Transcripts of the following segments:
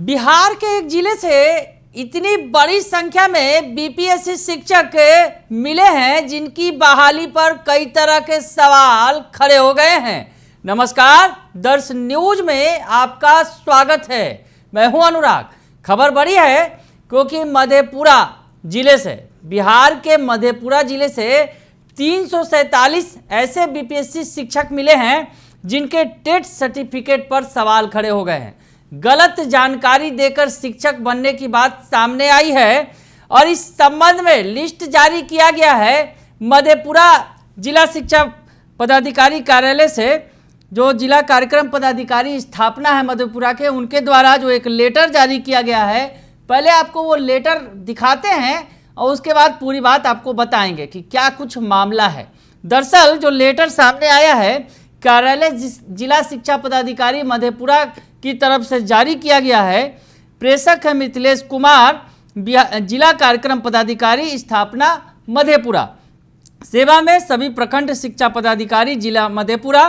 बिहार के एक जिले से इतनी बड़ी संख्या में बीपीएससी शिक्षक मिले हैं जिनकी बहाली पर कई तरह के सवाल खड़े हो गए हैं। नमस्कार, दर्श न्यूज में आपका स्वागत है। मैं हूं अनुराग। खबर बड़ी है क्योंकि मधेपुरा जिले से, बिहार के मधेपुरा जिले से 347 ऐसे बीपीएससी शिक्षक मिले हैं जिनके टेट सर्टिफिकेट पर सवाल खड़े हो गए हैं। गलत जानकारी देकर शिक्षक बनने की बात सामने आई है और इस संबंध में लिस्ट जारी किया गया है मधेपुरा जिला शिक्षा पदाधिकारी कार्यालय से। जो जिला कार्यक्रम पदाधिकारी स्थापना है मधेपुरा के, उनके द्वारा जो एक लेटर जारी किया गया है, पहले आपको वो लेटर दिखाते हैं और उसके बाद पूरी बात आपको बताएंगे कि क्या कुछ मामला है। दरअसल जो लेटर सामने आया है कार्यालय जिला शिक्षा पदाधिकारी मधेपुरा की तरफ से जारी किया गया है। प्रेषक है मिथिलेश कुमार, जिला कार्यक्रम पदाधिकारी स्थापना मधेपुरा, सेवा में सभी प्रखंड शिक्षा पदाधिकारी जिला मधेपुरा।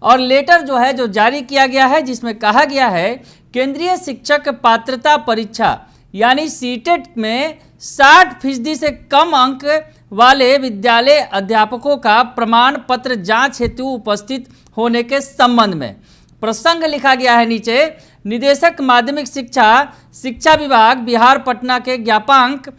और लेटर जो है जो जारी किया गया है जिसमें कहा गया है केंद्रीय शिक्षक पात्रता परीक्षा यानी सीटेट में 60% से कम अंक वाले विद्यालय अध्यापकों का प्रमाण पत्र जांच हेतु उपस्थित होने के संबंध में प्रसंग लिखा गया है। नीचे निदेशक माध्यमिक शिक्षा विभाग बिहार पटना के ज्ञापांक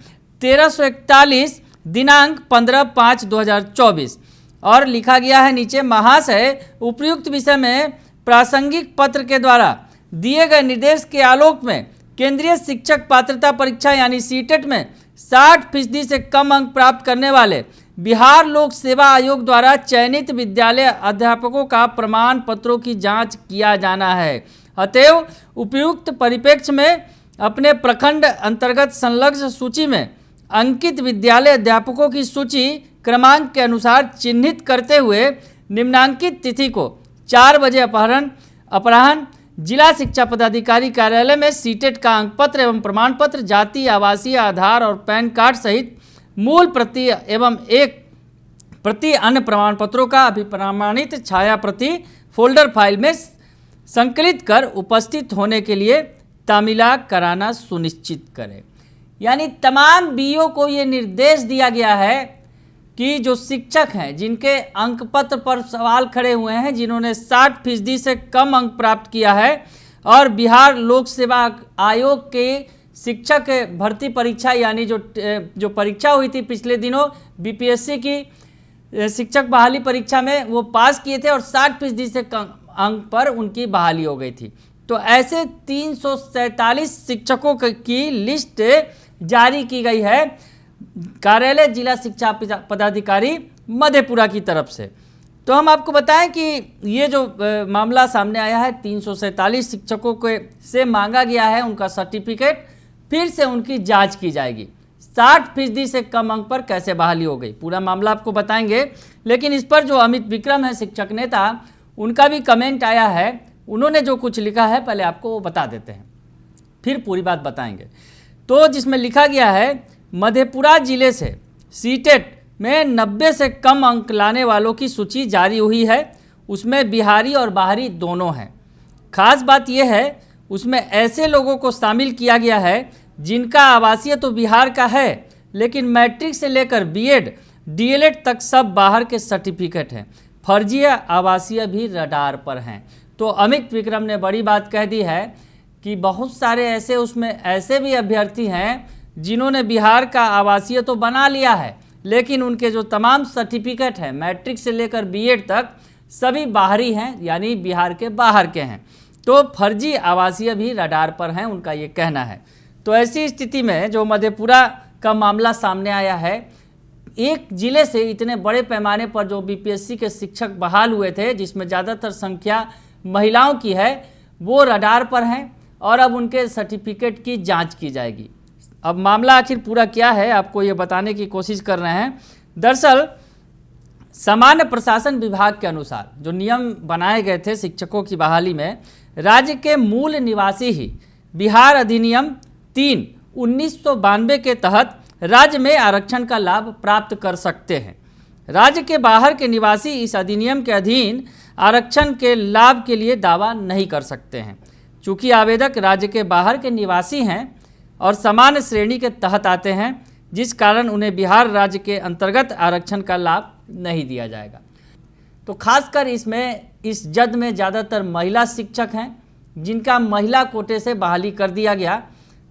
1341 दिनांक 15/5/2024 और लिखा गया है नीचे महाशय उपर्युक्त विषय में प्रासंगिक पत्र के द्वारा दिए गए निर्देश के आलोक में केंद्रीय शिक्षक पात्रता परीक्षा यानी सीटेट में 60% से कम अंक प्राप्त करने वाले बिहार लोक सेवा आयोग द्वारा चयनित विद्यालय अध्यापकों का प्रमाण पत्रों की जांच किया जाना है। अतएव उपयुक्त परिप्रेक्ष्य में अपने प्रखंड अंतर्गत संलग्न सूची में अंकित विद्यालय अध्यापकों की सूची क्रमांक के अनुसार चिन्हित करते हुए निम्नांकित तिथि को 4 बजे अपराह्न जिला शिक्षा पदाधिकारी कार्यालय में सीटेट का अंक पत्र एवं प्रमाण पत्र, जाति, आवासीय, आधार और पैन कार्ड सहित मूल प्रति एवं एक प्रति अन्य प्रमाण पत्रों का अभिप्रमाणित छाया प्रति फोल्डर फाइल में संकलित कर उपस्थित होने के लिए तामीला कराना सुनिश्चित करें। यानी तमाम बीओ को ये निर्देश दिया गया है कि जो शिक्षक हैं जिनके अंक पत्र पर सवाल खड़े हुए हैं, जिन्होंने 60% से कम अंक प्राप्त किया है और बिहार लोक सेवा आयोग के शिक्षक भर्ती परीक्षा यानी जो परीक्षा हुई थी पिछले दिनों बीपीएससी की शिक्षक बहाली परीक्षा में, वो पास किए थे और 60% से कम अंक पर उनकी बहाली हो गई थी। तो ऐसे 347 शिक्षकों की लिस्ट जारी की गई है कार्यालय जिला शिक्षा पदाधिकारी मधेपुरा की तरफ से। तो हम आपको बताएं कि ये जो मामला सामने आया है 347 शिक्षकों के से मांगा गया है उनका सर्टिफिकेट, फिर से उनकी जांच की जाएगी। 60% से कम अंक पर कैसे बहाली हो गई, पूरा मामला आपको बताएंगे। लेकिन इस पर जो अमित विक्रम है शिक्षक नेता, उनका भी कमेंट आया है। उन्होंने जो कुछ लिखा है पहले आपको वो बता देते हैं, फिर पूरी बात बताएंगे। तो जिसमें लिखा गया है मधेपुरा जिले से सीटेट में 90 से कम अंक लाने वालों की सूची जारी हुई है। उसमें बिहारी और बाहरी दोनों हैं। खास बात यह है उसमें ऐसे लोगों को शामिल किया गया है जिनका आवासीय तो बिहार का है, लेकिन मैट्रिक से लेकर बीएड डीएलएड तक सब बाहर के सर्टिफिकेट हैं। फर्जी आवासीय भी रडार पर हैं। तो अमित विक्रम ने बड़ी बात कह दी है कि बहुत सारे ऐसे उसमें ऐसे भी अभ्यर्थी हैं जिन्होंने बिहार का आवासीय तो बना लिया है, लेकिन उनके जो तमाम सर्टिफिकेट हैं मैट्रिक से लेकर बीएड तक सभी बाहरी हैं, यानी बिहार के बाहर के हैं। तो फर्जी आवासीय भी रडार पर हैं, उनका ये कहना है। तो ऐसी स्थिति में जो मधेपुरा का मामला सामने आया है, एक जिले से इतने बड़े पैमाने पर जो बीपीएससी के शिक्षक बहाल हुए थे, जिसमें ज़्यादातर संख्या महिलाओं की है, वो रडार पर हैं और अब उनके सर्टिफिकेट की जाँच की जाएगी। अब मामला आखिर पूरा क्या है आपको ये बताने की कोशिश कर रहे हैं। दरअसल सामान्य प्रशासन विभाग के अनुसार जो नियम बनाए गए थे शिक्षकों की बहाली में, राज्य के मूल निवासी ही बिहार अधिनियम 3/1992 के तहत राज्य में आरक्षण का लाभ प्राप्त कर सकते हैं। राज्य के बाहर के निवासी इस अधिनियम के अधीन आरक्षण के लाभ के लिए दावा नहीं कर सकते हैं। चूँकि आवेदक राज्य के बाहर के निवासी हैं और सामान्य श्रेणी के तहत आते हैं, जिस कारण उन्हें बिहार राज्य के अंतर्गत आरक्षण का लाभ नहीं दिया जाएगा। तो खासकर इस जद में ज़्यादातर महिला शिक्षक हैं, जिनका महिला कोटे से बहाली कर दिया गया।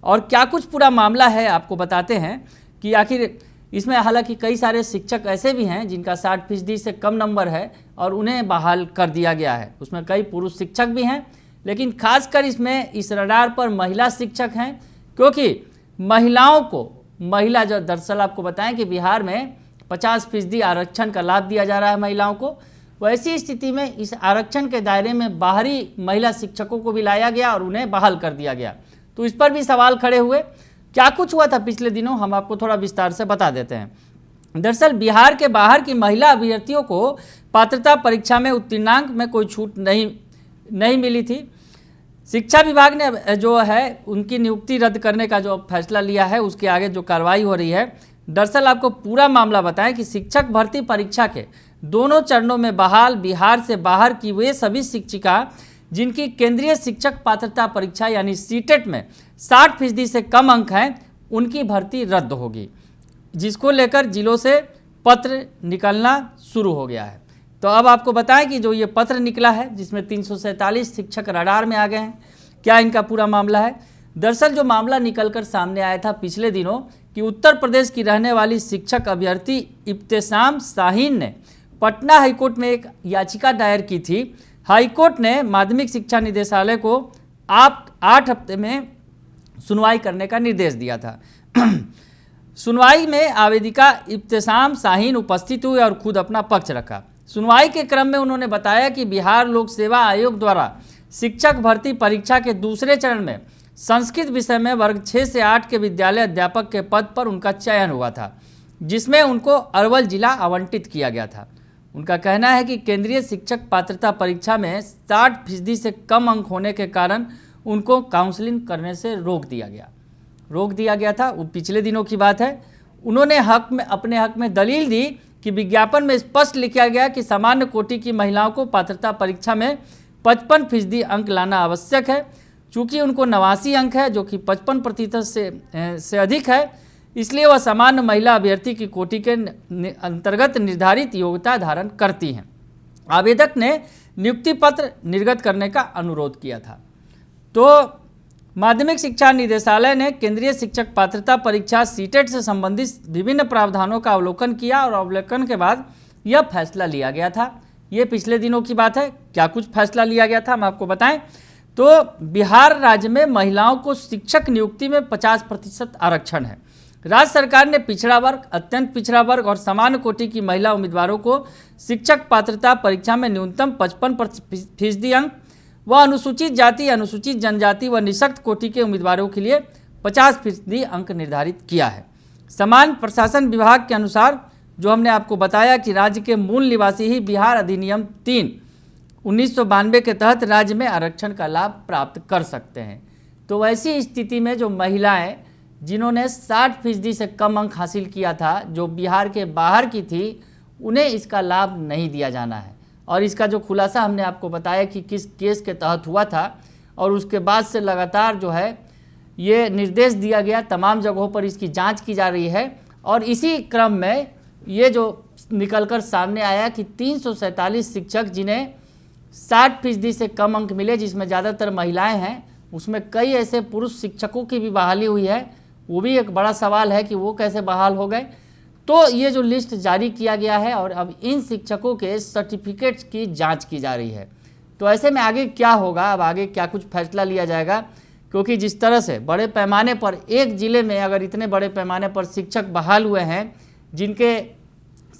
और क्या कुछ पूरा मामला है आपको बताते हैं कि आखिर इसमें, हालांकि कई सारे शिक्षक ऐसे भी हैं जिनका 60% से कम नंबर है और उन्हें बहाल कर दिया गया है। उसमें कई पुरुष शिक्षक भी हैं, लेकिन खासकर इसमें इस रडार पर महिला शिक्षक हैं, क्योंकि महिला जो दरअसल आपको बताएं कि बिहार में 50% आरक्षण का लाभ दिया जा रहा है महिलाओं को। वैसी स्थिति में इस आरक्षण के दायरे में बाहरी महिला शिक्षकों को भी लाया गया और उन्हें बहाल कर दिया गया। तो इस पर भी सवाल खड़े हुए। क्या कुछ हुआ था पिछले दिनों, हम आपको थोड़ा विस्तार से बता देते हैं। दरअसल बिहार के बाहर की महिला अभ्यर्थियों को पात्रता परीक्षा में उत्तीर्णांक में कोई छूट नहीं मिली थी। शिक्षा विभाग ने जो है उनकी नियुक्ति रद्द करने का जो फैसला लिया है, उसके आगे जो कार्रवाई हो रही है। दरअसल आपको पूरा मामला बताएं कि शिक्षक भर्ती परीक्षा के दोनों चरणों में बहाल बिहार से बाहर की वे सभी शिक्षिका जिनकी केंद्रीय शिक्षक पात्रता परीक्षा यानी सीटेट में 60% से कम अंक हैं, उनकी भर्ती रद्द होगी, जिसको लेकर जिलों से पत्र निकलना शुरू हो गया है। तो अब आपको बताएं कि जो ये पत्र निकला है, जिसमें 347 शिक्षक रडार में आ गए हैं, क्या इनका पूरा मामला है। दरअसल जो मामला निकलकर सामने आया था पिछले दिनों कि उत्तर प्रदेश की रहने वाली शिक्षक अभ्यर्थी इब्तिसाम शाहीन ने पटना हाईकोर्ट में एक याचिका दायर की थी। हाईकोर्ट ने माध्यमिक शिक्षा निदेशालय को 8 हफ्ते में सुनवाई करने का निर्देश दिया था। सुनवाई में आवेदिका इब्तिसाम शाहीन उपस्थित हुई और खुद अपना पक्ष रखा। सुनवाई के क्रम में उन्होंने बताया कि बिहार लोक सेवा आयोग द्वारा शिक्षक भर्ती परीक्षा के दूसरे चरण में संस्कृत विषय में वर्ग 6 से 8 के विद्यालय अध्यापक के पद पर उनका चयन हुआ था, जिसमें उनको अरवल जिला आवंटित किया गया था। उनका कहना है कि केंद्रीय शिक्षक पात्रता परीक्षा में 60% से कम अंक होने के कारण उनको काउंसलिंग करने से रोक दिया गया था। वो पिछले दिनों की बात है। उन्होंने अपने हक में दलील दी कि विज्ञापन में स्पष्ट लिखा गया कि सामान्य कोटि की महिलाओं को पात्रता परीक्षा में 55% अंक लाना आवश्यक है। चूँकि उनको 89 अंक है, जो कि 55% से अधिक है, इसलिए वह सामान्य महिला अभ्यर्थी की कोटि के अंतर्गत निर्धारित योग्यता धारण करती हैं। आवेदक ने नियुक्ति पत्र निर्गत करने का अनुरोध किया था। तो माध्यमिक शिक्षा निदेशालय ने केंद्रीय शिक्षक पात्रता परीक्षा सीटेट से संबंधित विभिन्न प्रावधानों का अवलोकन किया और अवलोकन के बाद यह फैसला लिया गया था। ये पिछले दिनों की बात है। क्या कुछ फैसला लिया गया था हम आपको बताएं। तो बिहार राज्य में महिलाओं को शिक्षक नियुक्ति में 50% आरक्षण है। राज्य सरकार ने पिछड़ा वर्ग, अत्यंत पिछड़ा वर्ग और सामान्य कोटि की महिला उम्मीदवारों को शिक्षक पात्रता परीक्षा में न्यूनतम 55% अंक व अनुसूचित जाति, अनुसूचित जनजाति व निःशक्त कोटि के उम्मीदवारों के लिए 50% अंक निर्धारित किया है। समान प्रशासन विभाग के अनुसार, जो हमने आपको बताया कि राज्य के मूल निवासी ही बिहार अधिनियम 3/1992 के तहत राज्य में आरक्षण का लाभ प्राप्त कर सकते हैं। तो वैसी स्थिति में जो महिलाएं जिन्होंने 60% से कम अंक हासिल किया था, जो बिहार के बाहर की थी, उन्हें इसका लाभ नहीं दिया जाना है। और इसका जो खुलासा हमने आपको बताया कि किस केस के तहत हुआ था, और उसके बाद से लगातार जो है ये निर्देश दिया गया, तमाम जगहों पर इसकी जांच की जा रही है। और इसी क्रम में ये जो निकलकर सामने आया कि 347 शिक्षक जिन्हें 60% से कम अंक मिले, जिसमें ज़्यादातर महिलाएं हैं, उसमें कई ऐसे पुरुष शिक्षकों की भी बहाली हुई है। वो भी एक बड़ा सवाल है कि वो कैसे बहाल हो गए। तो ये जो लिस्ट जारी किया गया है और अब इन शिक्षकों के सर्टिफिकेट्स की जांच की जा रही है। तो ऐसे में आगे क्या होगा, अब आगे क्या कुछ फैसला लिया जाएगा, क्योंकि जिस तरह से बड़े पैमाने पर एक ज़िले में अगर इतने बड़े पैमाने पर शिक्षक बहाल हुए हैं, जिनके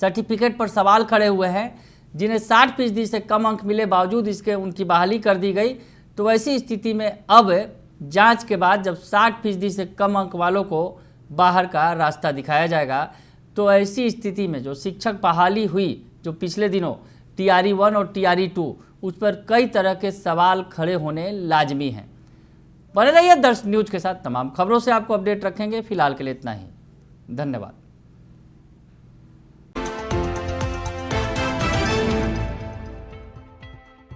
सर्टिफिकेट पर सवाल खड़े हुए हैं, जिन्हें 60% से कम अंक मिले बावजूद इसके उनकी बहाली कर दी गई, तो वैसी स्थिति में अब जांच के बाद जब 60% से कम अंक वालों को बाहर का रास्ता दिखाया जाएगा, तो ऐसी स्थिति में जो शिक्षक बहाली हुई, जो पिछले दिनों TRE 1 और TRE 2, उस पर कई तरह के सवाल खड़े होने लाजमी हैं। बने रहिए दर्श न्यूज के साथ, तमाम खबरों से आपको अपडेट रखेंगे। फिलहाल के लिए इतना ही, धन्यवाद।